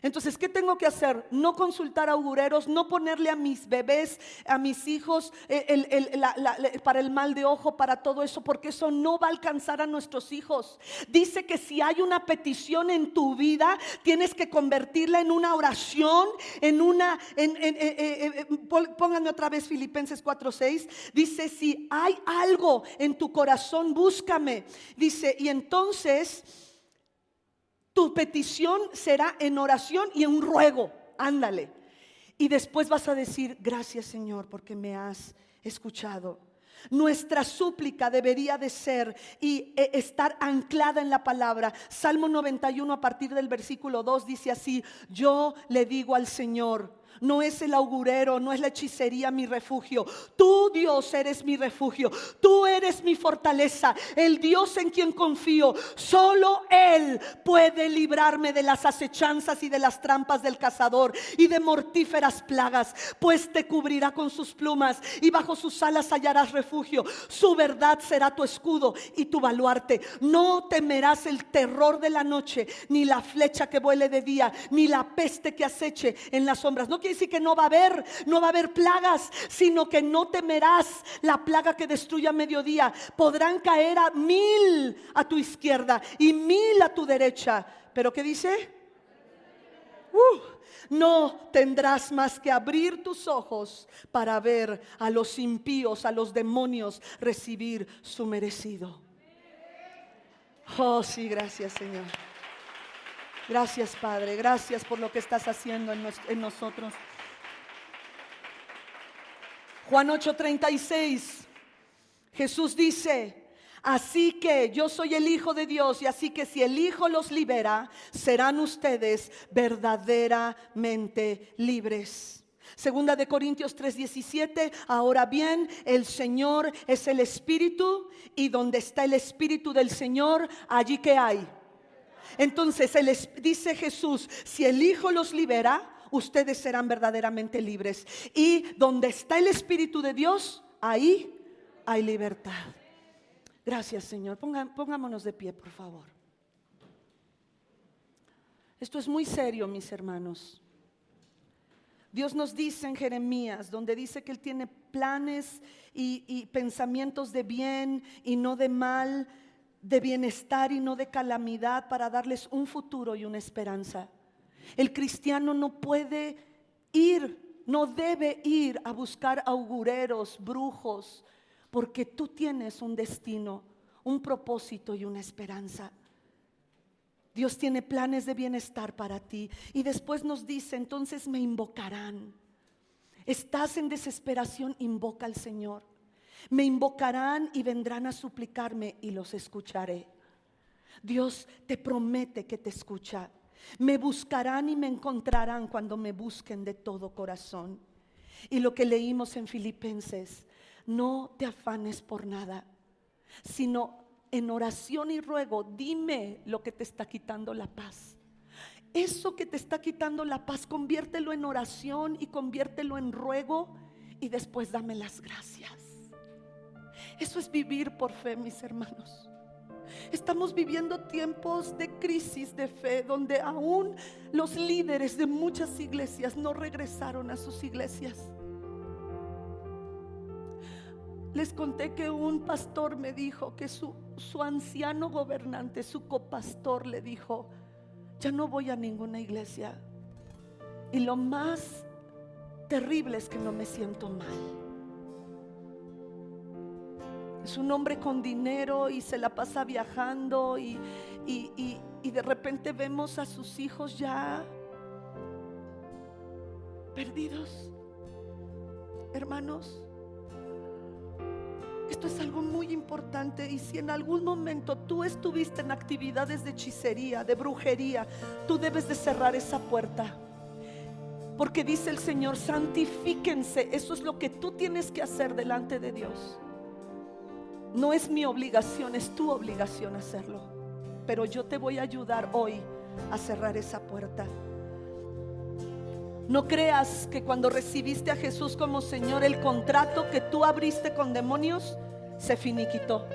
Entonces, ¿qué tengo que hacer? No consultar a augureros, no ponerle a mis bebés, a mis hijos para el mal de ojo, para todo eso, porque eso no va a alcanzar a nuestros hijos. Dice que si hay una petición en tu vida, tienes que convertirla en una oración, pónganme otra vez Filipenses 4:6. Dice, si hay algo en tu corazón, búscame. Dice, y entonces... tu petición será en oración y en ruego. Ándale. Y después vas a decir, gracias Señor porque me has escuchado. Nuestra súplica debería de ser y estar anclada en la palabra. Salmo 91 a partir del versículo 2 dice así: yo le digo al Señor, no es el augurero, no es la hechicería mi refugio. Tú, Dios, eres mi refugio. Tú eres mi fortaleza, el Dios en quien confío. Solo Él puede librarme de las acechanzas y de las trampas del cazador y de mortíferas plagas, pues te cubrirá con sus plumas y bajo sus alas hallarás refugio. Su verdad será tu escudo y tu baluarte. No temerás el terror de la noche, ni la flecha que vuele de día, ni la peste que aceche en las sombras. No quiere decir que no va a haber plagas, sino que no temerás la plaga que destruye a mediodía. Podrán caer 1000 a tu izquierda y 1000 a tu derecha. ¿Pero qué dice? No tendrás más que abrir tus ojos para ver a los impíos, a los demonios recibir su merecido. Oh, sí, gracias, Señor. Gracias, Padre. Gracias por lo que estás haciendo en nosotros. Juan 8:36. Jesús dice: así que yo soy el Hijo de Dios, y así que si el Hijo los libera, serán ustedes verdaderamente libres. Segunda de Corintios 3:17. Ahora bien, el Señor es el Espíritu, y donde está el Espíritu del Señor, allí que hay. Entonces dice Jesús: si el Hijo los libera, ustedes serán verdaderamente libres. Y donde está el Espíritu de Dios, ahí hay libertad. Gracias, Señor. Pongámonos de pie, por favor. Esto es muy serio, mis hermanos. Dios nos dice en Jeremías, donde dice que Él tiene planes y pensamientos de bien y no de mal, de bienestar y no de calamidad, para darles un futuro y una esperanza. El cristiano no puede ir, no debe ir a buscar augureros, brujos, porque tú tienes un destino, un propósito y una esperanza. Dios tiene planes de bienestar para ti. Y después nos dice: entonces me invocarán. Estás en desesperación, invoca al Señor. Me invocarán y vendrán a suplicarme y los escucharé. Dios te promete que te escucha. Me buscarán y me encontrarán cuando me busquen de todo corazón. Y lo que leímos en Filipenses: no te afanes por nada, sino en oración y ruego, dime lo que te está quitando la paz. Eso que te está quitando la paz, conviértelo en oración y conviértelo en ruego, y después dame las gracias. Eso es vivir por fe, mis hermanos. Estamos viviendo tiempos de crisis de fe, donde aún los líderes de muchas iglesias no regresaron a sus iglesias. Les conté que un pastor me dijo que su anciano gobernante, su copastor, le dijo: ya no voy a ninguna iglesia. Y lo más terrible es que no me siento mal. Es un hombre con dinero y se la pasa viajando, y de repente vemos a sus hijos ya perdidos. Hermanos, esto es algo muy importante. Y si en algún momento tú estuviste en actividades de hechicería, de brujería, tú debes de cerrar esa puerta, porque dice el Señor: santifíquense. Eso es lo que tú tienes que hacer delante de Dios. No es mi obligación, es tu obligación hacerlo. Pero yo te voy a ayudar hoy a cerrar esa puerta. No creas que cuando recibiste a Jesús como Señor, el contrato que tú abriste con demonios se finiquitó.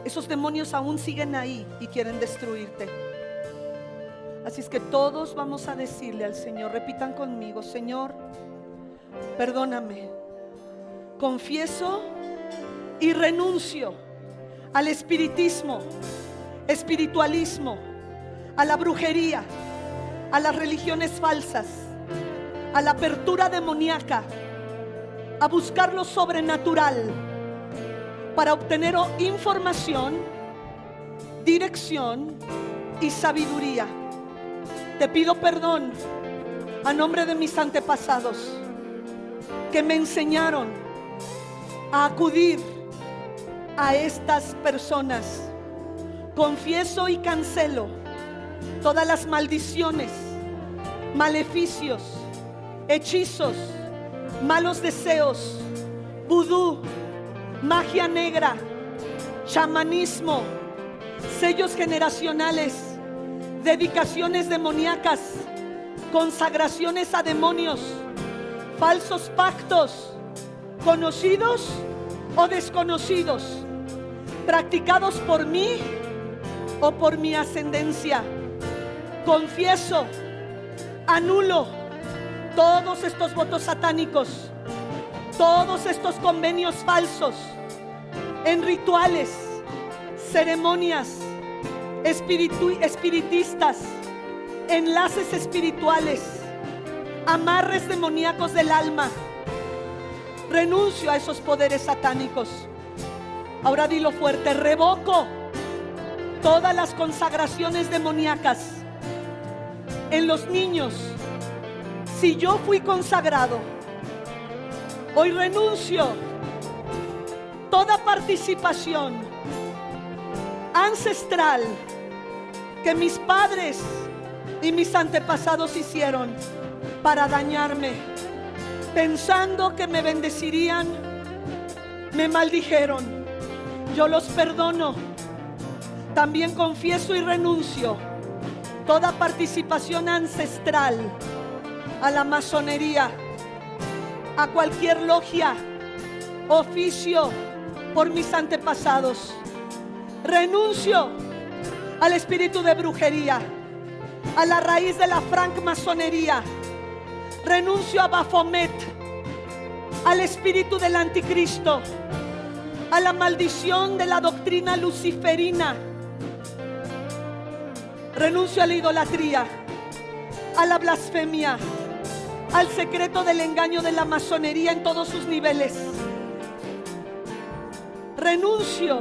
Esos demonios aún siguen ahí y quieren destruirte. Así es que todos vamos a decirle al Señor, repitan conmigo: Señor, perdóname. Confieso y renuncio al espiritismo, espiritualismo, a la brujería, a las religiones falsas, a la apertura demoníaca, a buscar lo sobrenatural para obtener información, dirección y sabiduría. Te pido perdón a nombre de mis antepasados que me enseñaron a acudir a estas personas. Confieso y cancelo todas las maldiciones, maleficios, hechizos, malos deseos, vudú, magia negra, chamanismo, sellos generacionales, dedicaciones demoníacas, consagraciones a demonios, falsos pactos, conocidos o desconocidos, practicados por mí o por mi ascendencia. Confieso, anulo todos estos votos satánicos, todos estos convenios falsos, en rituales, ceremonias, espiritistas, enlaces espirituales, amarres demoníacos del alma. Renuncio a esos poderes satánicos. Ahora dilo fuerte: revoco todas las consagraciones demoníacas en los niños. Si yo fui consagrado, hoy renuncio toda participación ancestral que mis padres y mis antepasados hicieron para dañarme, pensando que me bendecirían. Me maldijeron. Yo los perdono. También confieso y renuncio toda participación ancestral a la masonería, a cualquier logia, oficio por mis antepasados. Renuncio al espíritu de brujería, a la raíz de la francmasonería. Renuncio a Baphomet, al espíritu del anticristo, a la maldición de la doctrina luciferina. Renuncio a la idolatría, a la blasfemia, al secreto del engaño de la masonería en todos sus niveles. Renuncio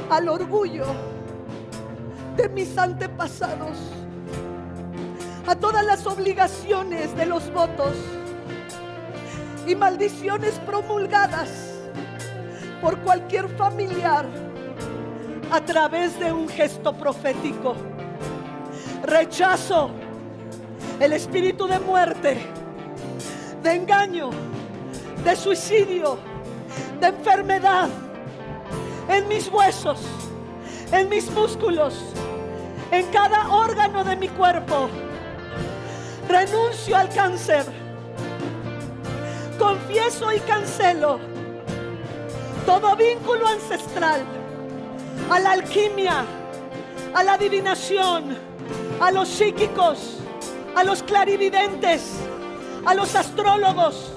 al orgullo de mis antepasados, a todas las obligaciones de los votos y maldiciones promulgadas por cualquier familiar a través de un gesto profético. Rechazo el espíritu de muerte, de engaño, de suicidio, de enfermedad en mis huesos, en mis músculos, en cada órgano de mi cuerpo. Renuncio al cáncer. Confieso y cancelo todo vínculo ancestral a la alquimia, a la adivinación, a los psíquicos, a los clarividentes, a los astrólogos,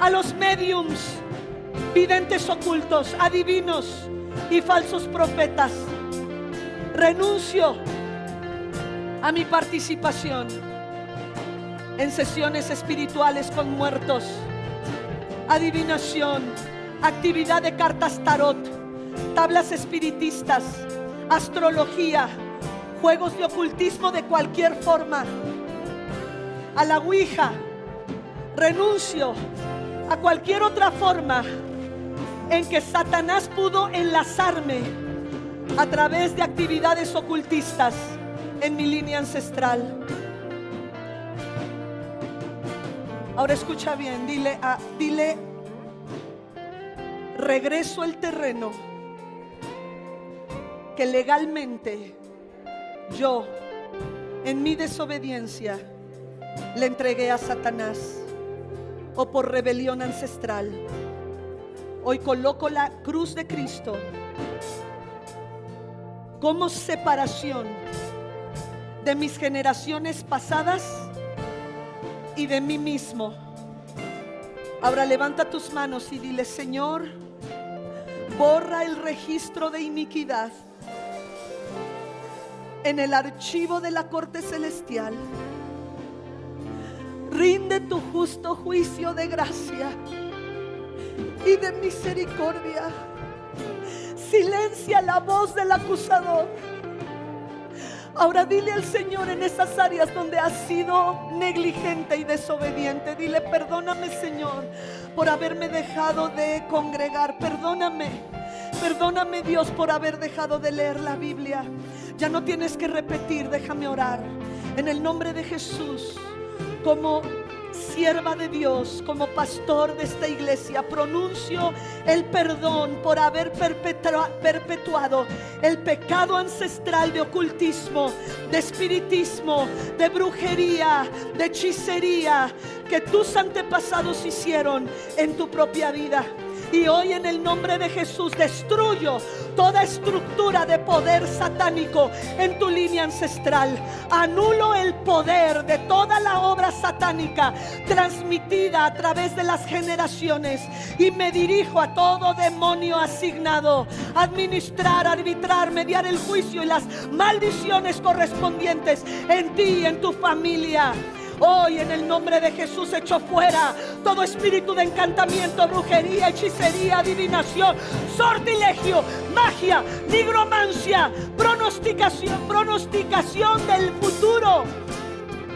a los médiums, videntes ocultos, adivinos y falsos profetas. Renuncio a mi participación en sesiones espirituales con muertos, adivinación, actividad de cartas tarot, tablas espiritistas, astrología, juegos de ocultismo de cualquier forma, a la ouija. Renuncio a cualquier otra forma en que Satanás pudo enlazarme a través de actividades ocultistas en mi línea ancestral. Ahora escucha bien, dile, regreso el terreno que legalmente yo, en mi desobediencia, le entregué a Satanás, o por rebelión ancestral. Hoy coloco la cruz de Cristo como separación de mis generaciones pasadas y de mí mismo. Ahora levanta tus manos y dile: Señor, borra el registro de iniquidad en el archivo de la corte celestial. Rinde tu justo juicio de gracia y de misericordia. Silencia la voz del acusador. Ahora dile al Señor en esas áreas donde has sido negligente y desobediente. Dile: perdóname, Señor, por haberme dejado de congregar. Perdóname, Dios, por haber dejado de leer la Biblia. Ya no tienes que repetir, déjame orar. En el nombre de Jesús, como sierva de Dios, como pastor de esta iglesia, pronuncio el perdón por haber perpetuado el pecado ancestral de ocultismo, de espiritismo, de brujería, de hechicería que tus antepasados hicieron en tu propia vida. Y hoy en el nombre de Jesús destruyo toda estructura de poder satánico en tu línea ancestral. Anulo el poder de toda la obra satánica transmitida a través de las generaciones y me dirijo a todo demonio asignado a administrar, arbitrar, mediar el juicio y las maldiciones correspondientes en ti y en tu familia. Hoy en el nombre de Jesús echo fuera todo espíritu de encantamiento, brujería, hechicería, adivinación, sortilegio, magia, nigromancia, pronosticación del futuro,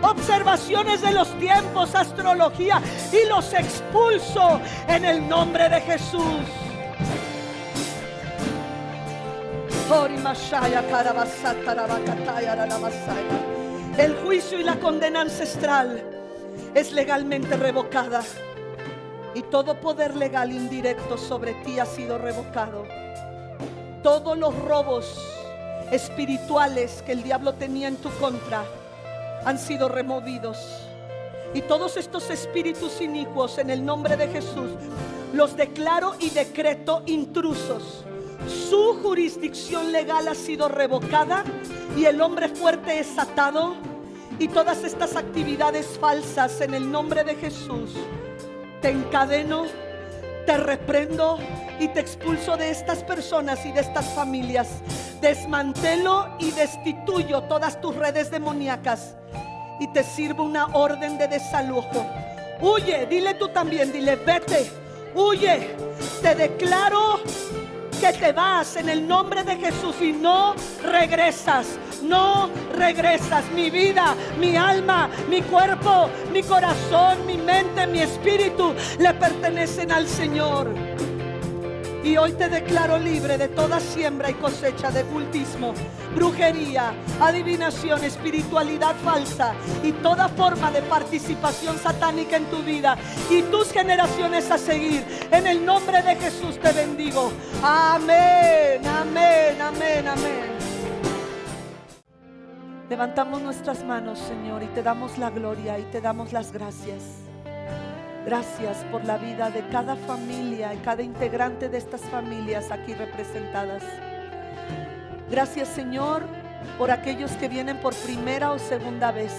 observaciones de los tiempos, astrología, y los expulso en el nombre de Jesús. El juicio y la condena ancestral es legalmente revocada y todo poder legal indirecto sobre ti ha sido revocado. Todos los robos espirituales que el diablo tenía en tu contra han sido removidos, y todos estos espíritus inicuos en el nombre de Jesús los declaro y decreto intrusos. Su jurisdicción legal ha sido revocada y el hombre fuerte es atado, y todas estas actividades falsas en el nombre de Jesús te encadeno, te reprendo y te expulso de estas personas y de estas familias. Desmantelo y destituyo todas tus redes demoníacas y te sirvo una orden de desalojo. Huye, dile tú también, dile: vete, huye, te declaro que te vas en el nombre de Jesús y no regresas, no regresas. Mi vida, mi alma, mi cuerpo, mi corazón, mi mente, mi espíritu le pertenecen al Señor. Y hoy te declaro libre de toda siembra y cosecha de ocultismo, brujería, adivinación, espiritualidad falsa y toda forma de participación satánica en tu vida y tus generaciones a seguir. En el nombre de Jesús te bendigo. Amén, amén, amén, amén. Levantamos nuestras manos, Señor, y te damos la gloria y te damos las gracias. Gracias por la vida de cada familia y cada integrante de estas familias aquí representadas. Gracias, Señor, por aquellos que vienen por primera o segunda vez.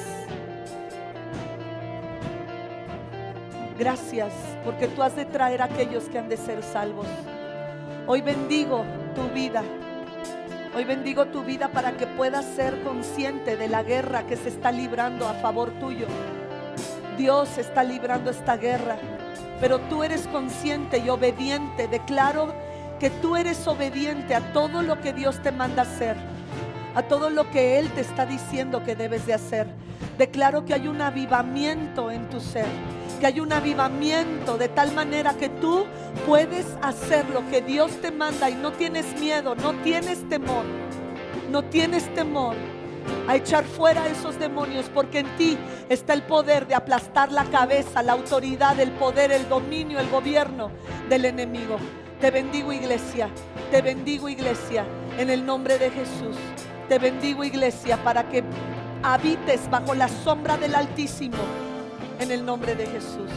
Gracias porque tú has de traer a aquellos que han de ser salvos. Hoy bendigo tu vida. Hoy bendigo tu vida para que puedas ser consciente de la guerra que se está librando a favor tuyo. Dios está librando esta guerra, pero tú eres consciente y obediente. Declaro que tú eres obediente a todo lo que Dios te manda hacer, a todo lo que Él te está diciendo que debes de hacer. Declaro que hay un avivamiento en tu ser, que hay un avivamiento de tal manera que tú puedes hacer lo que Dios te manda y no tienes miedo, no tienes temor, no tienes temor a echar fuera a esos demonios, porque en ti está el poder de aplastar la cabeza, la autoridad, el poder, el dominio, el gobierno del enemigo. Te bendigo, iglesia, te bendigo, iglesia, en el nombre de Jesús. Te bendigo, iglesia, para que habites bajo la sombra del Altísimo, en el nombre de Jesús.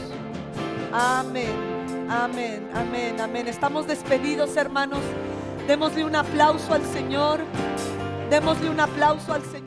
Amén, amén, amén, amén. Estamos despedidos, hermanos. Démosle un aplauso al Señor. Démosle un aplauso al Señor.